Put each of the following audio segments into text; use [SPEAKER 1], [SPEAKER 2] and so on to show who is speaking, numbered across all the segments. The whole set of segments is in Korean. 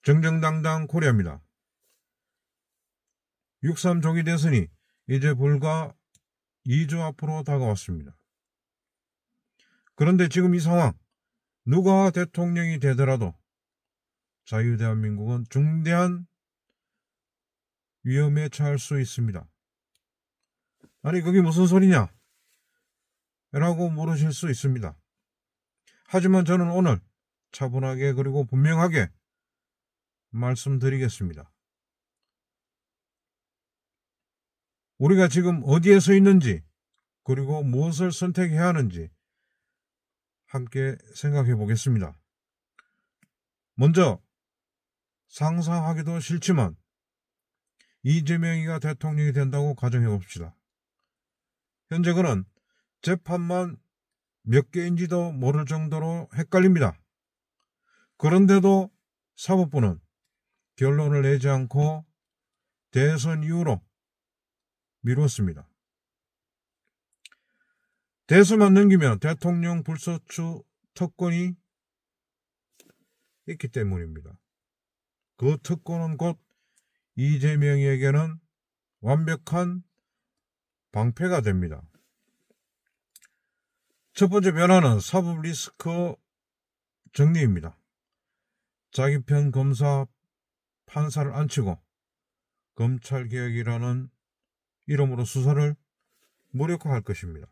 [SPEAKER 1] 정정당당 코리아입니다. 6.3 조기 대선이 이제 불과 2주 앞으로 다가왔습니다. 그런데 지금 이 상황, 누가 대통령이 되더라도 자유대한민국은 중대한 위험에 처할 수 있습니다. 아니 그게 무슨 소리냐? 라고 물으실 수 있습니다. 하지만 저는 오늘 차분하게 그리고 분명하게 말씀드리겠습니다. 우리가 지금 어디에 서 있는지 그리고 무엇을 선택해야 하는지 함께 생각해 보겠습니다. 먼저 상상하기도 싫지만 이재명이가 대통령이 된다고 가정해 봅시다. 현재 그는 재판만 몇 개인지도 모를 정도로 헷갈립니다. 그런데도 사법부는 결론을 내지 않고 대선 이후로 미뤘습니다. 대선만 넘기면 대통령 불소추 특권이 있기 때문입니다. 그 특권은 곧 이재명에게는 완벽한 방패가 됩니다. 첫 번째 변화는 사법 리스크 정리입니다. 자기 편 검사, 판사를 앉히고 검찰개혁이라는 이름으로 수사를 무력화할 것입니다.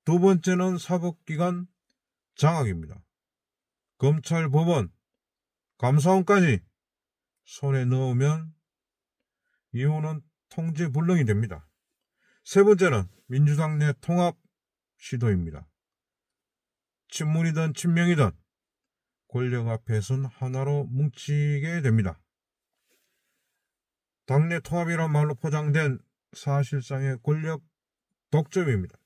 [SPEAKER 1] 두 번째는 사법기관 장악입니다. 검찰, 법원, 감사원까지 손에 넣으면 이후는 통제불능이 됩니다. 세 번째는 민주당 내 통합 시도입니다. 친문이든 친명이든 권력 앞에선 하나로 뭉치게 됩니다. 당내 통합이란 말로 포장된 사실상의 권력 독점입니다.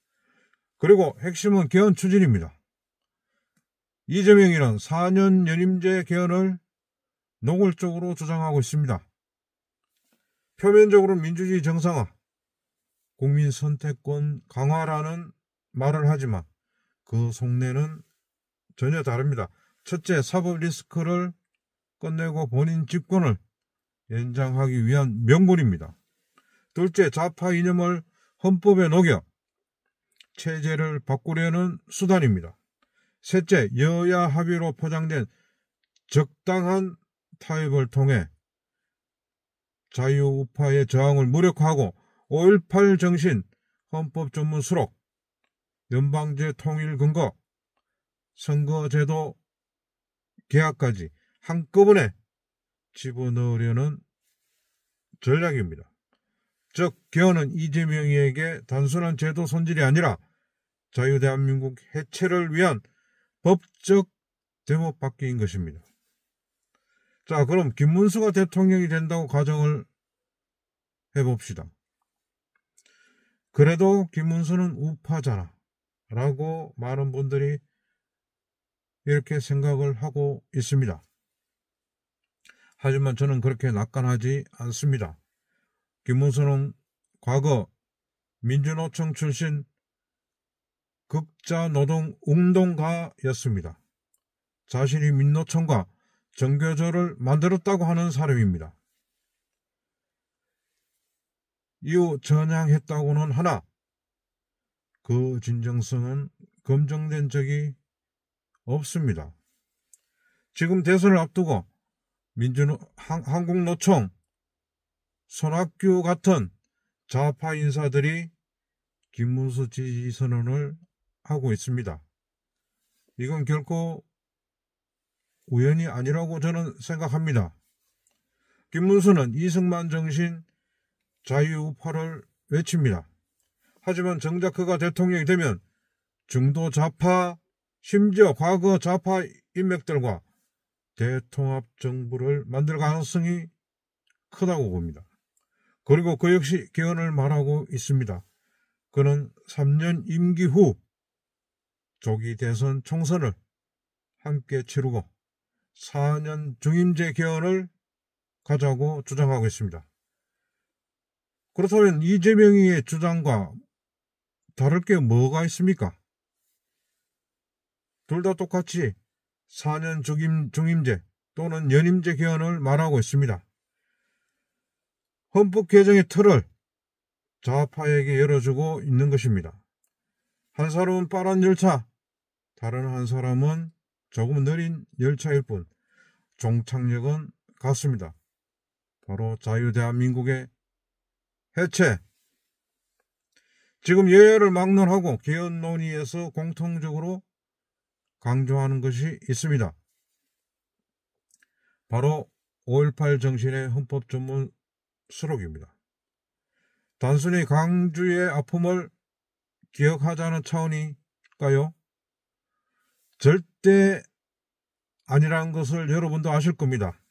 [SPEAKER 1] 그리고 핵심은 개헌 추진입니다. 이재명이는 4년 연임제 개헌을 노골적으로 주장하고 있습니다. 표면적으로 민주주의 정상화, 국민 선택권 강화라는 말을 하지만 그 속내는 전혀 다릅니다. 첫째, 사법 리스크를 끝내고 본인 집권을 연장하기 위한 명분입니다. 둘째, 좌파 이념을 헌법에 녹여 체제를 바꾸려는 수단입니다. 셋째, 여야 합의로 포장된 적당한 타협을 통해 자유우파의 저항을 무력화하고 5.18 정신, 헌법 전문 수록, 연방제 통일 근거, 선거제도 개혁까지 한꺼번에 집어넣으려는 전략입니다. 즉 개헌은 이재명에게 단순한 제도 손질이 아니라 자유대한민국 해체를 위한 법적 대목받기인 것입니다. 자, 그럼 김문수가 대통령이 된다고 가정을 해봅시다. 그래도 김문수는 우파잖아 라고 많은 분들이 이렇게 생각을 하고 있습니다. 하지만 저는 그렇게 낙관하지 않습니다. 김문수는 과거 민주노총 출신 극자노동운동가였습니다. 자신이 민노총과 정교조를 만들었다고 하는 사람입니다. 이후 전향했다고는 하나 그 진정성은 검증된 적이 없습니다. 지금 대선을 앞두고 한국노총, 손학규 같은 좌파 인사들이 김문수 지지 선언을 하고 있습니다. 이건 결코 우연이 아니라고 저는 생각합니다. 김문수는 이승만 정신 자유우파를 외칩니다. 하지만 정작 그가 대통령이 되면 중도 좌파, 심지어 과거 좌파 인맥들과 대통합 정부를 만들 가능성이 크다고 봅니다. 그리고 그 역시 개헌을 말하고 있습니다. 그는 3년 임기 후 조기 대선 총선을 함께 치르고 4년 중임제 개헌을 가자고 주장하고 있습니다. 그렇다면 이재명의 주장과 다를 게 뭐가 있습니까? 둘 다 똑같이 4년 중임제 또는 연임제 개헌을 말하고 있습니다. 헌법 개정의 틀을 좌파에게 열어주고 있는 것입니다. 한 사람은 빠른 열차, 다른 한 사람은 조금 느린 열차일 뿐 종착역은 같습니다. 바로 자유대한민국의 해체. 지금 여야를 막론하고 개헌 논의에서 공통적으로 강조하는 것이 있습니다. 바로 5.18 정신의 헌법 전문 수록입니다. 단순히 강주의 아픔을 기억하자는 차원일까요? 절대 아니라는 것을 여러분도 아실 겁니다.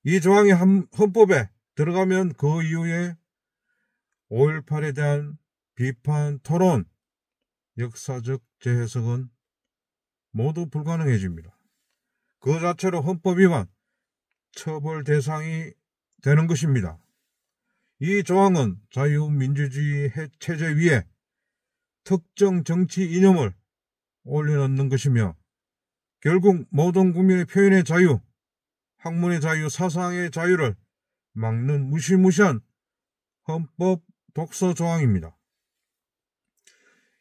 [SPEAKER 1] 이 조항이 헌법에 들어가면 그 이후에 5.18에 대한 비판, 토론, 역사적 재해석은 모두 불가능해집니다. 그 자체로 헌법 위반, 처벌 대상이 되는 것입니다. 이 조항은 자유민주주의 체제 위에 특정 정치 이념을 올려놓는 것이며 결국 모든 국민의 표현의 자유, 학문의 자유, 사상의 자유를 막는 무시무시한 헌법 독서 조항입니다.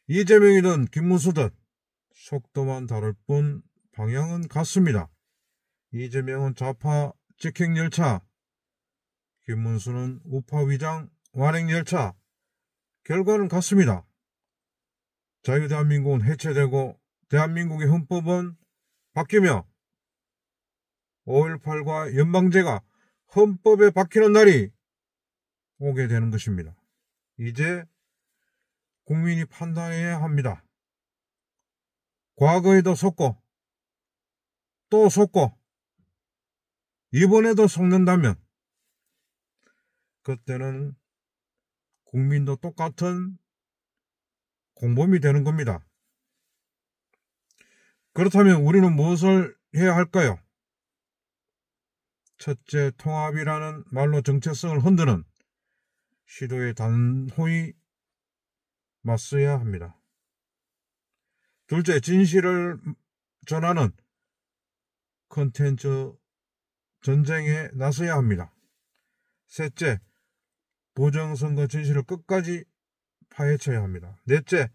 [SPEAKER 1] 이재명이든 김문수든 속도만 다를 뿐 방향은 같습니다. 이재명은 좌파 직행열차, 김문수는 우파 위장 완행열차. 결과는 같습니다. 자유대한민국은 해체되고 대한민국의 헌법은 바뀌며 5.18과 연방제가 헌법에 박히는 날이 오게 되는 것입니다. 이제 국민이 판단해야 합니다. 과거에도 속고 또 속고 이번에도 속는다면 그때는 국민도 똑같은 공범이 되는 겁니다. 그렇다면 우리는 무엇을 해야 할까요? 첫째, 통합이라는 말로 정체성을 흔드는 시도에 단호히 맞서야 합니다. 둘째, 진실을 전하는 콘텐츠 전쟁에 나서야 합니다. 셋째, 부정선거 진실을 끝까지 파헤쳐야 합니다. 넷째,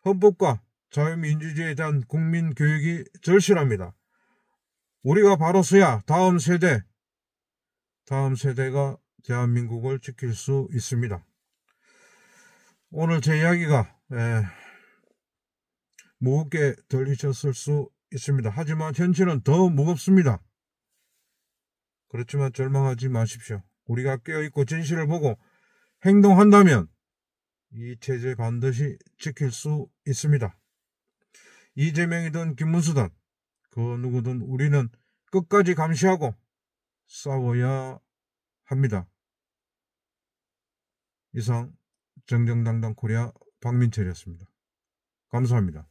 [SPEAKER 1] 헌법과 자유민주주의에 대한 국민교육이 절실합니다. 우리가 바로 서야 다음 세대가 대한민국을 지킬 수 있습니다. 오늘 제 이야기가 무겁게 들리셨을 수 있습니다. 하지만 현실은 더 무겁습니다. 그렇지만 절망하지 마십시오. 우리가 깨어있고 진실을 보고 행동한다면 이 체제 반드시 지킬 수 있습니다. 이재명이든 김문수든 그 누구든 우리는 끝까지 감시하고 싸워야 합니다. 이상 정정당당 코리아 박민철이었습니다. 감사합니다.